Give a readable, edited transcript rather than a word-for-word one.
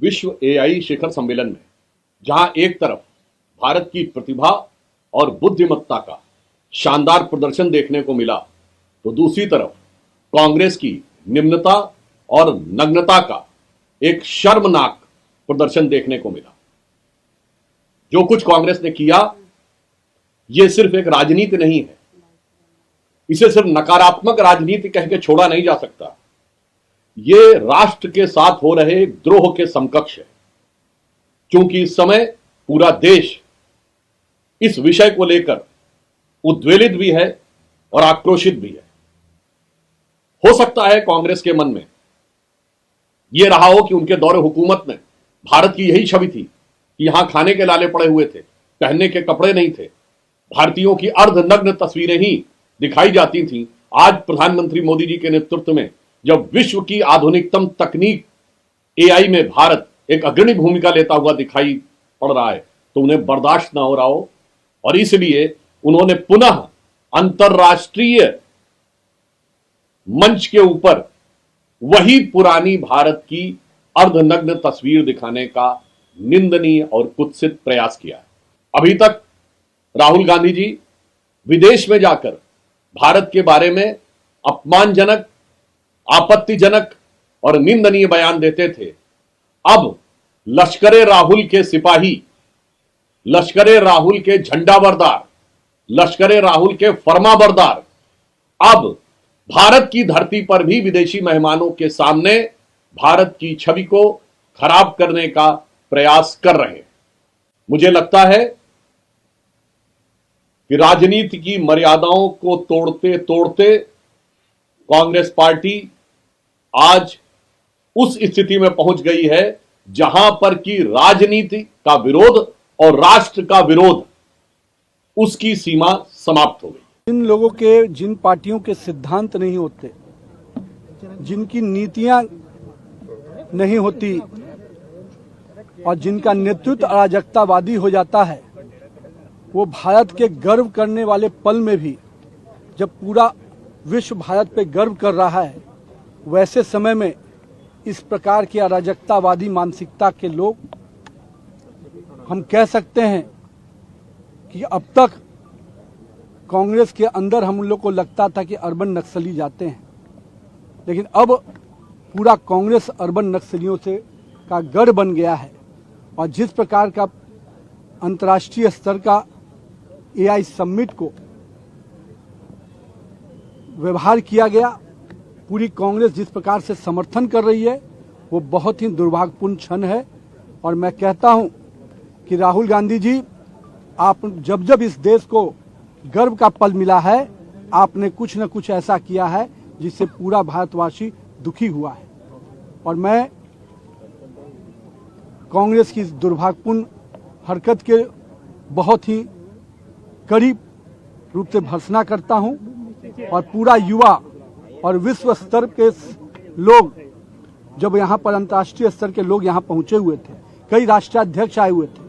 विश्व एआई शिखर सम्मेलन में जहां एक तरफ भारत की प्रतिभा और बुद्धिमत्ता का शानदार प्रदर्शन देखने को मिला, तो दूसरी तरफ कांग्रेस की निम्नता और नग्नता का एक शर्मनाक प्रदर्शन देखने को मिला। जो कुछ कांग्रेस ने किया, यह सिर्फ एक राजनीति नहीं है। इसे सिर्फ नकारात्मक राजनीति कह के छोड़ा नहीं जा सकता। ये राष्ट्र के साथ हो रहे द्रोह के समकक्ष है, क्योंकि इस समय पूरा देश इस विषय को लेकर उद्वेलित भी है और आक्रोशित भी है। हो सकता है कांग्रेस के मन में यह रहा हो कि उनके दौरे हुकूमत में भारत की यही छवि थी कि यहां खाने के लाले पड़े हुए थे, पहनने के कपड़े नहीं थे, भारतीयों की अर्धनग्न तस्वीरें ही दिखाई जाती थीं। आज प्रधानमंत्री मोदी जी के नेतृत्व में जब विश्व की आधुनिकतम तकनीक एआई में भारत एक अग्रणी भूमिका लेता हुआ दिखाई पड़ रहा है, तो उन्हें बर्दाश्त ना हो रहा हो, और इसलिए उन्होंने पुनः अंतर्राष्ट्रीय मंच के ऊपर वही पुरानी भारत की अर्धनग्न तस्वीर दिखाने का निंदनीय और कुत्सित प्रयास किया। अभी तक राहुल गांधी जी विदेश में जाकर भारत के बारे में अपमानजनक, आपत्तिजनक और निंदनीय बयान देते थे। अब लश्करे राहुल के सिपाही, लश्करे राहुल के झंडाबरदार, लश्करे राहुल के फरमाबरदार अब भारत की धरती पर भी विदेशी मेहमानों के सामने भारत की छवि को खराब करने का प्रयास कर रहे हैं। मुझे लगता है कि राजनीति की मर्यादाओं को तोड़ते तोड़ते कांग्रेस पार्टी आज उस स्थिति में पहुंच गई है जहां पर कि राजनीति का विरोध और राष्ट्र का विरोध, उसकी सीमा समाप्त हो गई। जिन लोगों के, जिन पार्टियों के सिद्धांत नहीं होते, जिनकी नीतियां नहीं होती और जिनका नेतृत्व अराजकतावादी हो जाता है, वो भारत के गर्व करने वाले पल में भी, जब पूरा विश्व भारत पे गर्व कर रहा है, वैसे समय में इस प्रकार की अराजकतावादी मानसिकता के लोग, हम कह सकते हैं कि अब तक कांग्रेस के अंदर हम लोग को लगता था कि अर्बन नक्सली जाते हैं, लेकिन अब पूरा कांग्रेस अर्बन नक्सलियों से का गढ़ बन गया है। और जिस प्रकार का अंतर्राष्ट्रीय स्तर का एआई समिट को व्यवहार किया गया, पूरी कांग्रेस जिस प्रकार से समर्थन कर रही है, वो बहुत ही दुर्भाग्यपूर्ण क्षण है। और मैं कहता हूं कि राहुल गांधी जी, आप जब जब इस देश को गर्व का पल मिला है, आपने कुछ न कुछ ऐसा किया है जिससे पूरा भारतवासी दुखी हुआ है। और मैं कांग्रेस की इस दुर्भाग्यपूर्ण हरकत के बहुत ही करीब रूप से भर्त्सना करता हूं। और पूरा युवा और विश्व स्तर के लोग, जब यहां पर अंतर्राष्ट्रीय स्तर के लोग यहां पहुंचे हुए थे, कई राष्ट्राध्यक्ष आए हुए थे,